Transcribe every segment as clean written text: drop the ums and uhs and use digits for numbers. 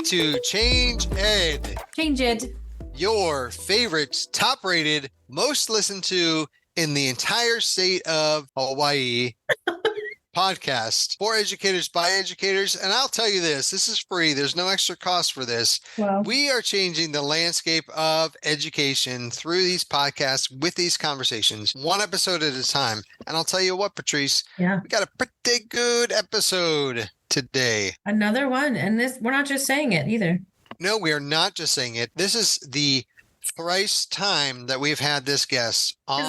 to Change Ed, Change it. your favorite, top-rated, most listened to in the entire state of Hawaii podcast for educators by educators. And I'll tell you this is free. There's no extra cost for this. Wow. We are changing the landscape of education through these podcasts with these conversations, one episode at a time. And I'll tell you what, Patrice, we got a pretty good episode today. Another one. And this, we're not just saying it either. No, we are not just saying it. This is the thrice time that we've had this guest on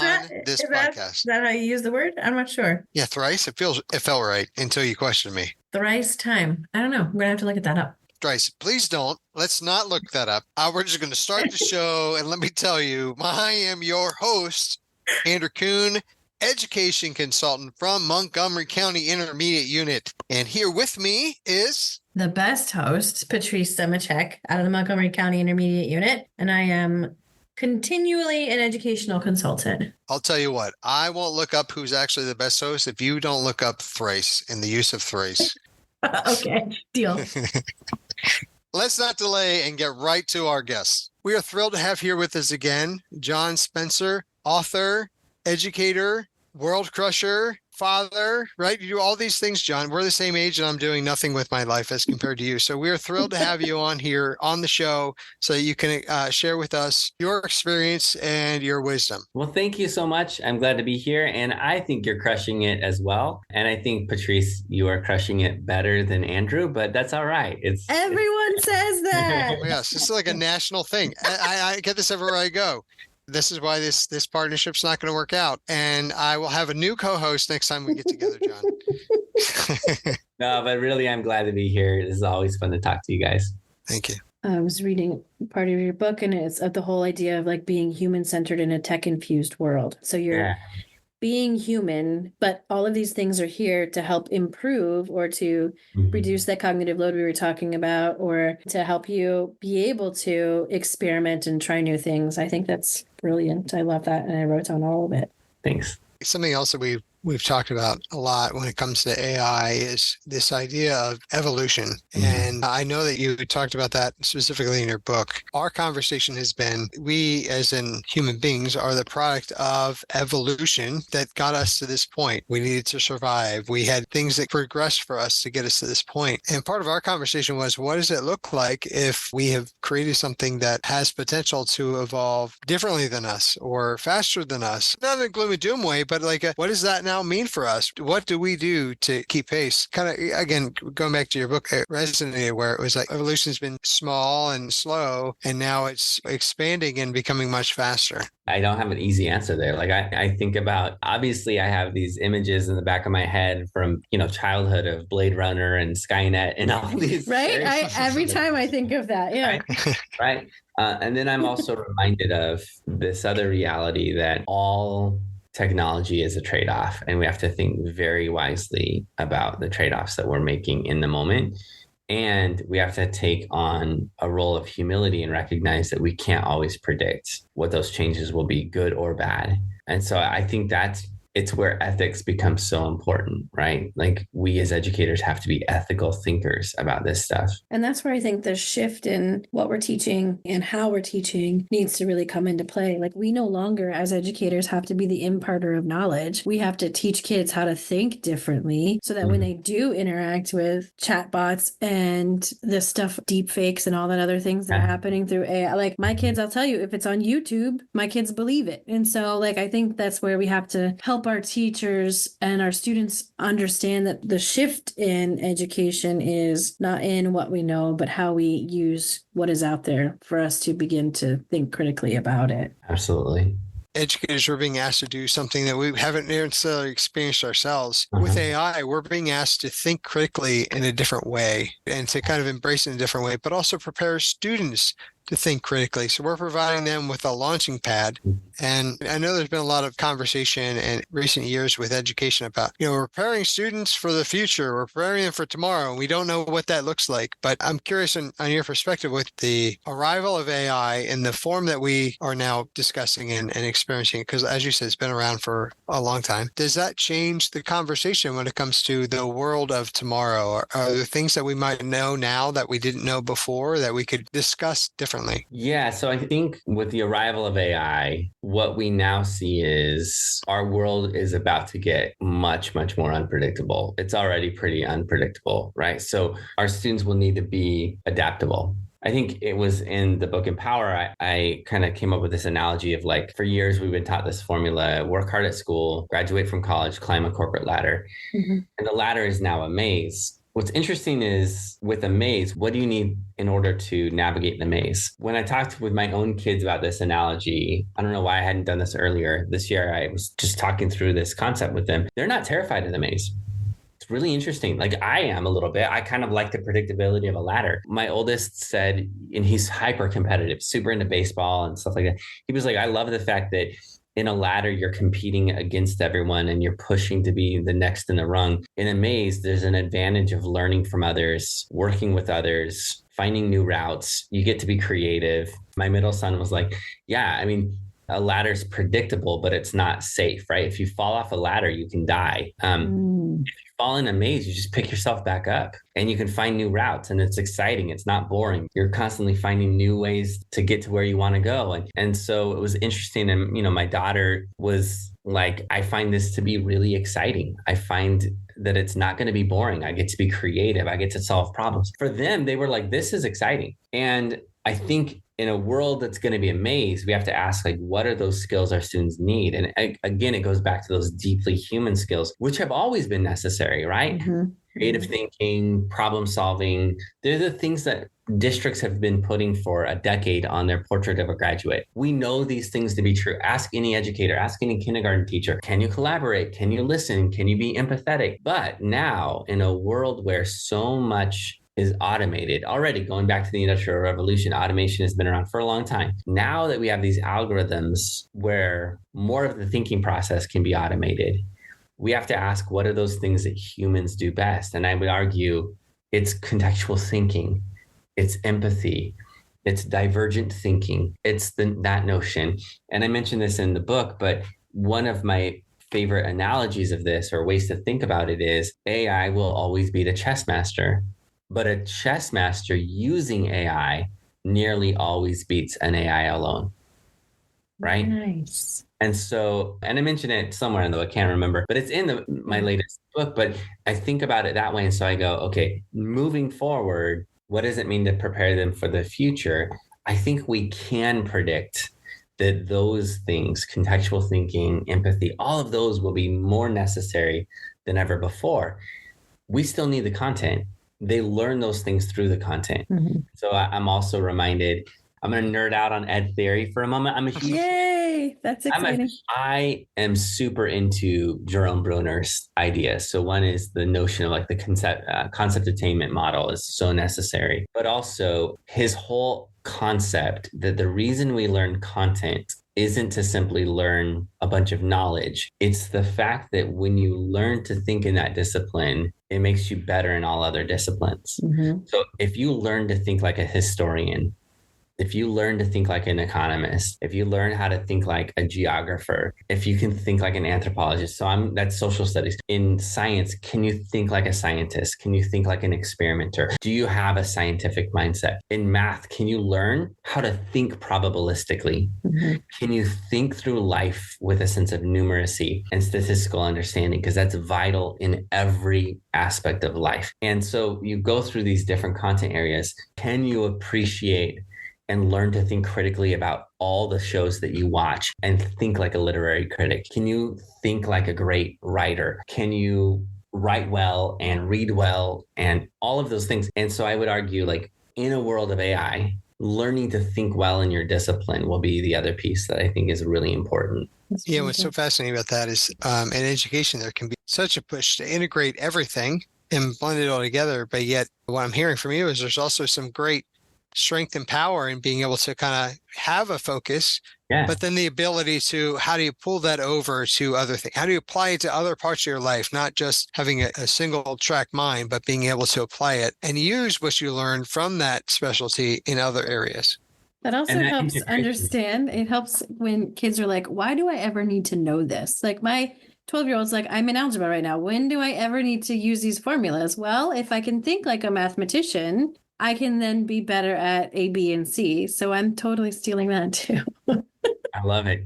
this podcast. Is that how you use the word? I'm not sure. Yeah, thrice. It felt right until you questioned me. Thrice time. I don't know. We're going to have to look at that up. Thrice. Please don't. Let's not look that up. We're just going to start the show. And let me tell you, I am your host, Andrew Kuhn, education consultant from Montgomery County Intermediate Unit. And here with me is the best host, Patrice Semachek, out of the Montgomery County Intermediate Unit. And I am continually an educational consultant. I'll tell you what, I won't look up who's actually the best host if you don't look up thrice and the use of thrice. Okay, deal. Let's not delay and get right to our guests. We are thrilled to have here with us again, John Spencer, author, educator, world crusher, father, right? You do all these things, John. We're the same age and I'm doing nothing with my life as compared to you. So we're thrilled to have you on here on the show so you can share with us your experience and your wisdom. Well, thank you so much. I'm glad to be here. And I think you're crushing it as well. And I think, Patrice, you are crushing it better than Andrew, but that's all right. Everyone says that. Oh, yes, this is like a national thing. I get this everywhere I go. This is why this partnership's not going to work out. And I will have a new co-host next time we get together, John. No, but really, I'm glad to be here. This is always fun to talk to you guys. Thank you. I was reading part of your book, and it's the whole idea of like being human-centered in a tech-infused world. So you're being human, but all of these things are here to help improve or to reduce that cognitive load we were talking about, or to help you be able to experiment and try new things. I think that's brilliant. I love that. And I wrote down all of it. Thanks. Something else that we've talked about a lot when it comes to AI is this idea of evolution. And I know that you talked about that specifically in your book. Our conversation has been, we as in human beings are the product of evolution that got us to this point. We needed to survive. We had things that progressed for us to get us to this point. And part of our conversation was, what does it look like if we have created something that has potential to evolve differently than us or faster than us? Not in a gloom and doom way, but like, what does that now mean for us? What do we do to keep pace? Kind of, again, going back to your book, it resonated where it was like evolution's been small and slow, and now it's expanding and becoming much faster. I don't have an easy answer there. Like I think about, obviously I have these images in the back of my head from, childhood of Blade Runner and Skynet and all these. Right. Every time I think of that. Yeah. Right. And then I'm also reminded of this other reality that all technology is a trade-off, and we have to think very wisely about the trade-offs that we're making in the moment. And we have to take on a role of humility and recognize that we can't always predict what those changes will be, good or bad. And so I think it's where ethics becomes so important, right? Like we as educators have to be ethical thinkers about this stuff. And that's where I think the shift in what we're teaching and how we're teaching needs to really come into play. Like we no longer as educators have to be the imparter of knowledge. We have to teach kids how to think differently so that when they do interact with chatbots and the stuff, deep fakes and all that other things that are happening through AI, like my kids, I'll tell you, if it's on YouTube, my kids believe it. And so like, I think that's where we have to help our teachers and our students understand that the shift in education is not in what we know, but how we use what is out there for us to begin to think critically about it. Absolutely. Educators are being asked to do something that we haven't necessarily experienced ourselves. With AI, we're being asked to think critically in a different way and to kind of embrace it in a different way, but also prepare students to think critically. So we're providing them with a launching pad. And I know there's been a lot of conversation in recent years with education about, we're preparing students for the future, we're preparing them for tomorrow, and we don't know what that looks like. But I'm curious on your perspective with the arrival of AI in the form that we are now discussing and experiencing, because as you said, it's been around for a long time. Does that change the conversation when it comes to the world of tomorrow? Are there things that we might know now that we didn't know before that we could discuss differently? Yeah. So I think with the arrival of AI, what we now see is our world is about to get much, much more unpredictable. It's already pretty unpredictable, right? So our students will need to be adaptable. I think it was in the book Empower, I kind of came up with this analogy of like, for years, we've been taught this formula: work hard at school, graduate from college, climb a corporate ladder. Mm-hmm. And the ladder is now a maze. What's interesting is with a maze, what do you need in order to navigate the maze? When I talked with my own kids about this analogy, I don't know why I hadn't done this earlier. This year, I was just talking through this concept with them. They're not terrified of the maze. It's really interesting. Like I am a little bit. I kind of like the predictability of a ladder. My oldest said, and he's hyper competitive, super into baseball and stuff like that. He was like, I love the fact that in a ladder, you're competing against everyone and you're pushing to be the next in the rung. In a maze, there's an advantage of learning from others, working with others, finding new routes. You get to be creative. My middle son was like, yeah, I mean, a ladder's predictable, but it's not safe, right? If you fall off a ladder, you can die. If you fall in a maze, you just pick yourself back up and you can find new routes, and it's exciting. It's not boring. You're constantly finding new ways to get to where you want to go. And so it was interesting. And, my daughter was like, I find this to be really exciting. I find that it's not going to be boring. I get to be creative. I get to solve problems. For them, they were like, this is exciting. And I think in a world that's going to be a maze, we have to ask, like, what are those skills our students need? And again, it goes back to those deeply human skills, which have always been necessary, right? Mm-hmm. Creative thinking, problem solving. They're the things that districts have been putting for a decade on their portrait of a graduate. We know these things to be true. Ask any educator, ask any kindergarten teacher. Can you collaborate? Can you listen? Can you be empathetic? But now, in a world where so much is automated already, going back to the Industrial Revolution, automation has been around for a long time. Now that we have these algorithms where more of the thinking process can be automated, we have to ask, what are those things that humans do best? And I would argue it's contextual thinking, it's empathy, it's divergent thinking, it's that notion. And I mentioned this in the book, but one of my favorite analogies of this, or ways to think about it, is AI will always beat a chess master. But a chess master using AI nearly always beats an AI alone, right? Nice. And so, and I mentioned it somewhere in the book, I can't remember, but it's in my latest book. But I think about it that way. And so I go, okay, moving forward, what does it mean to prepare them for the future? I think we can predict that those things, contextual thinking, empathy, all of those will be more necessary than ever before. We still need the content. They learn those things through the content. Mm-hmm. So I'm also reminded, I'm going to nerd out on ed theory for a moment. Yay! That's exciting. I am super into Jerome Bruner's ideas. So one is the notion of like the concept attainment model is so necessary, but also his whole concept that the reason we learn content isn't to simply learn a bunch of knowledge. It's the fact that when you learn to think in that discipline, it makes you better in all other disciplines. Mm-hmm. So if you learn to think like a historian, if you learn to think like an economist, if you learn how to think like a geographer, if you can think like an anthropologist, that's social studies. In science, can you think like a scientist? Can you think like an experimenter? Do you have a scientific mindset? In math, can you learn how to think probabilistically? Mm-hmm. Can you think through life with a sense of numeracy and statistical understanding? Because that's vital in every aspect of life. And so you go through these different content areas. Can you appreciate and learn to think critically about all the shows that you watch and think like a literary critic? Can you think like a great writer? Can you write well and read well and all of those things? And so I would argue, like, in a world of AI, learning to think well in your discipline will be the other piece that I think is really important. Yeah, what's so fascinating about that is in education, there can be such a push to integrate everything and blend it all together. But yet what I'm hearing from you is there's also some great strength and power in being able to kind of have a focus. Yeah. But then the ability to, how do you pull that over to other things? How do you apply it to other parts of your life? Not just having a single track mind, but being able to apply it and use what you learn from that specialty in other areas. That also And that helps integration. understand. It helps when kids are like, why do I ever need to know this? Like my 12-year-old's like, I'm in algebra right now. When do I ever need to use these formulas? Well, if I can think like a mathematician, I can then be better at A, B, and C. So I'm totally stealing that too. I love it.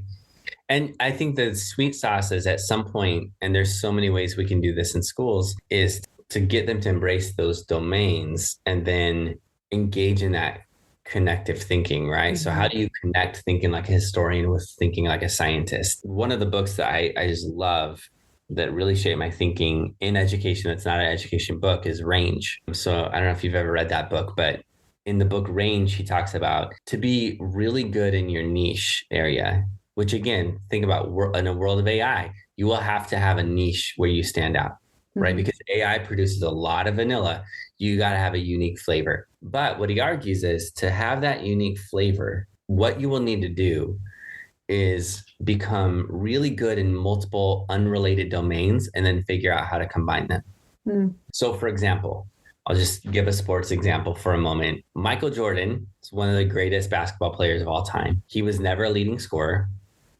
And I think the sweet sauce is at some point, and there's so many ways we can do this in schools, is to get them to embrace those domains and then engage in that connective thinking, right? Mm-hmm. So how do you connect thinking like a historian with thinking like a scientist? One of the books that I just love that really shaped my thinking in education, that's not an education book, is Range. So I don't know if you've ever read that book, but in the book Range, he talks about to be really good in your niche area, which again, think about in a world of AI, you will have to have a niche where you stand out, right? Mm-hmm. Because AI produces a lot of vanilla. You got to have a unique flavor. But what he argues is to have that unique flavor, what you will need to do is become really good in multiple unrelated domains and then figure out how to combine them. Mm. So for example, I'll just give a sports example for a moment. Michael Jordan is one of the greatest basketball players of all time. He was never a leading scorer.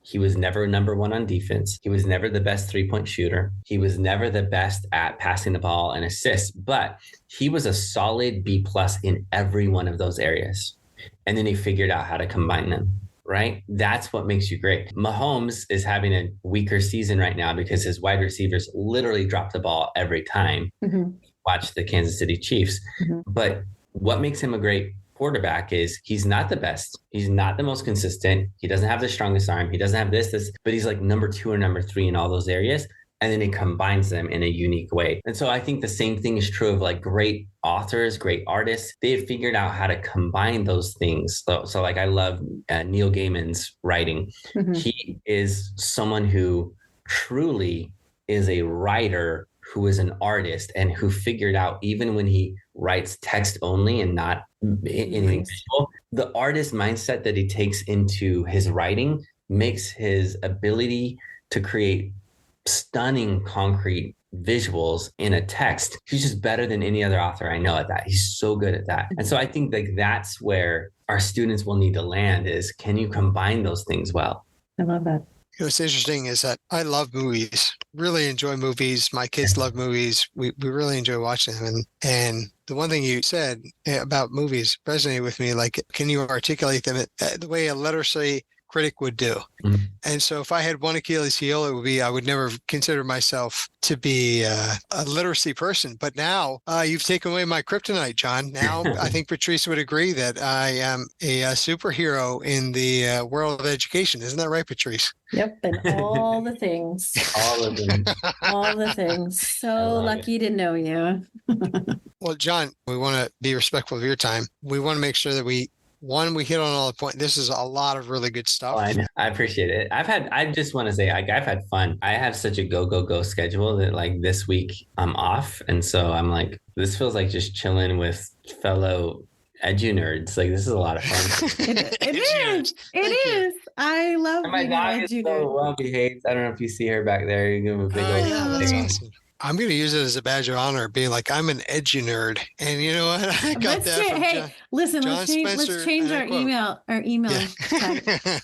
He was never number one on defense. He was never the best three-point shooter. He was never the best at passing the ball and assists, but he was a solid B+ in every one of those areas. And then he figured out how to combine them, right? That's what makes you great. Mahomes is having a weaker season right now because his wide receivers literally drop the ball every time. Mm-hmm. Watch the Kansas City Chiefs. Mm-hmm. But what makes him a great quarterback is he's not the best. He's not the most consistent. He doesn't have the strongest arm. He doesn't have this, but he's like number 2 or number 3 in all those areas. And then he combines them in a unique way. And so I think the same thing is true of like great authors, great artists. They've figured out how to combine those things. So like I love Neil Gaiman's writing. Mm-hmm. He is someone who truly is a writer who is an artist and who figured out, even when he writes text only and not anything visual, the artist mindset that he takes into his writing makes his ability to create stunning concrete visuals in a text. He's just better than any other author I know at that. He's so good at that. And so I think like that's where our students will need to land is, can you combine those things well? I love that. What's interesting is that I love movies, really enjoy movies. My kids love movies. We really enjoy watching them. And the one thing you said about movies resonated with me, like, can you articulate them the way a literacy critic would do? Mm-hmm. And so if I had one Achilles heel, it would be I would never consider myself to be a literacy person. But now you've taken away my kryptonite, John. Now I think Patrice would agree that I am a superhero in the world of education. Isn't that right, Patrice? Yep. And all the things. All of them. All the things. So lucky to know you. Well, John, we want to be respectful of your time. We want to make sure that we hit on all the points. This is a lot of really good stuff. I appreciate it. I just want to say, like, I've had fun. I have such a go schedule that like this week I'm off. And so I'm like, this feels like just chilling with fellow edu nerds. Like, this is a lot of fun. It is. It is. I love and my dog is so well behaved. I don't know if you see her back there. You give him a big old that's awesome. I'm going to use it as a badge of honor, being like, I'm an edu nerd. And you know what? I got that from John. Listen, John let's change our email. Yeah.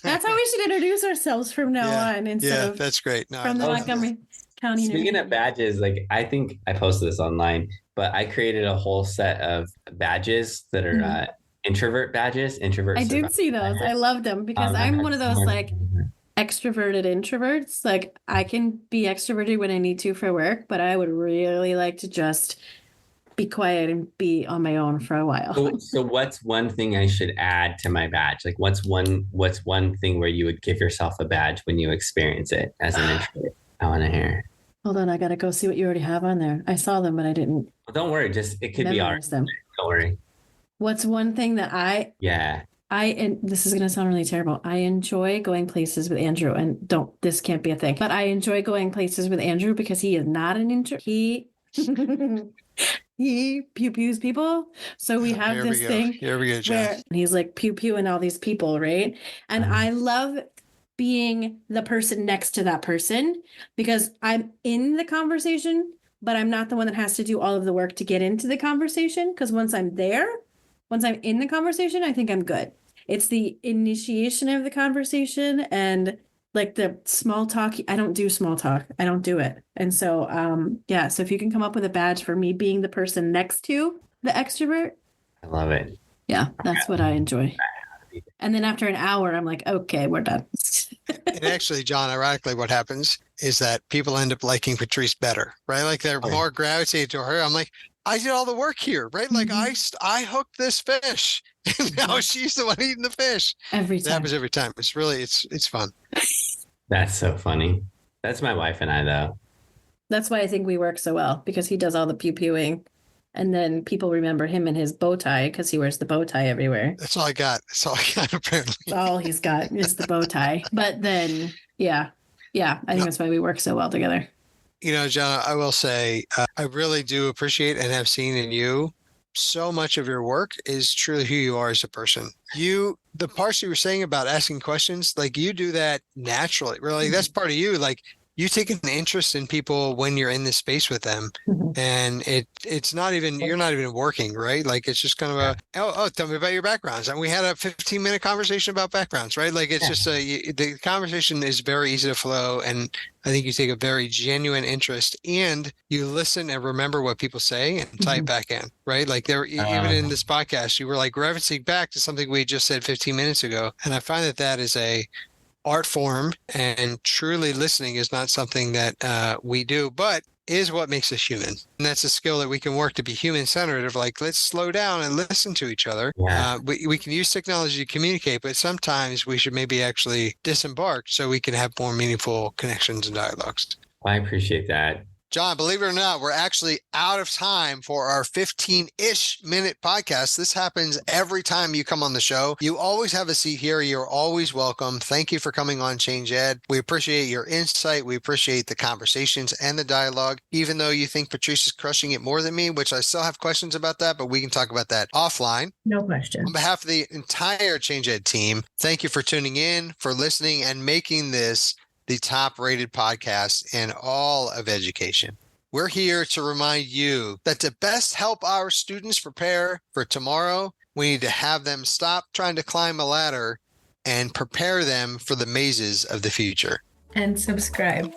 That's how we should introduce ourselves from now on instead of that's great. No, from the Montgomery County. Speaking of badges, like I think I posted this online, but I created a whole set of badges that are introvert badges. I did see those. I love them because I'm one of those like extroverted introverts. Like I can be extroverted when I need to for work, but I would really like to just be quiet and be on my own for a while. So what's one thing I should add to my badge? Like what's one thing where you would give yourself a badge when you experience it as an introvert? I want to hear. Hold on, I gotta go see what you already have on there. I saw them, but I didn't. Well, don't worry, it could be ours. Don't worry. What's one thing that and this is going to sound really terrible. I enjoy going places with Andrew, and this can't be a thing, but I enjoy going places with Andrew because he is not an introvert. He he pews people. So we have Here this we go. thing Here we go, John. where he's like pew and all these people, right? And I love being the person next to that person because I'm in the conversation, but I'm not the one that has to do all of the work to get into the conversation. Because once I'm in the conversation, I think I'm good. It's the initiation of the conversation and like the small talk. I don't do small talk. I don't do it. And so, yeah. So if you can come up with a badge for me being the person next to the extrovert. I love it. Yeah, that's what I enjoy. And then after an hour, I'm like, okay, we're done. And actually, John, ironically, what happens is that people end up liking Patrice better, right? Like they're more gravitated to her. I'm like, I did all the work here, right? Like I hooked this fish, and now she's the one eating the fish. Every It time. happens every time. It's really, it's fun. That's so funny. That's my wife and I, though. That's why I think we work so well, because he does all the pewing. And then people remember him in his bow tie because he wears the bow tie everywhere. That's all I got. That's all I got, apparently. That's all he's got is the bow tie. But then, yeah, I think that's why we work so well together. You know, John, I will say, I really do appreciate and have seen in you so much of your work is truly who you are as a person. The parts you were saying about asking questions, like you do that naturally. Really, that's part of you. Like you take an interest in people when you're in this space with them, and it's not even, you're not even working, right? Like it's just kind of tell me about your backgrounds, and we had a 15-minute conversation about backgrounds, right? Like it's just the conversation is very easy to flow, and I think you take a very genuine interest, and you listen and remember what people say and tie it back in, right? Like even in this podcast, you were like referencing back to something we just said 15 minutes ago, and I find that is a art form, and truly listening is not something that we do, but is what makes us human. And that's a skill that we can work to be human-centered of like, let's slow down and listen to each other. Yeah. We can use technology to communicate, but sometimes we should maybe actually disembark so we can have more meaningful connections and dialogues. I appreciate that. John, believe it or not, we're actually out of time for our 15-ish minute podcast. This happens every time you come on the show. You always have a seat here. You're always welcome. Thank you for coming on Change Ed. We appreciate your insight. We appreciate the conversations and the dialogue, even though you think Patrice is crushing it more than me, which I still have questions about that, but we can talk about that offline. No question. On behalf of the entire Change Ed team, thank you for tuning in, for listening, and making this the top-rated podcast in all of education. We're here to remind you that to best help our students prepare for tomorrow, we need to have them stop trying to climb a ladder and prepare them for the mazes of the future. And subscribe.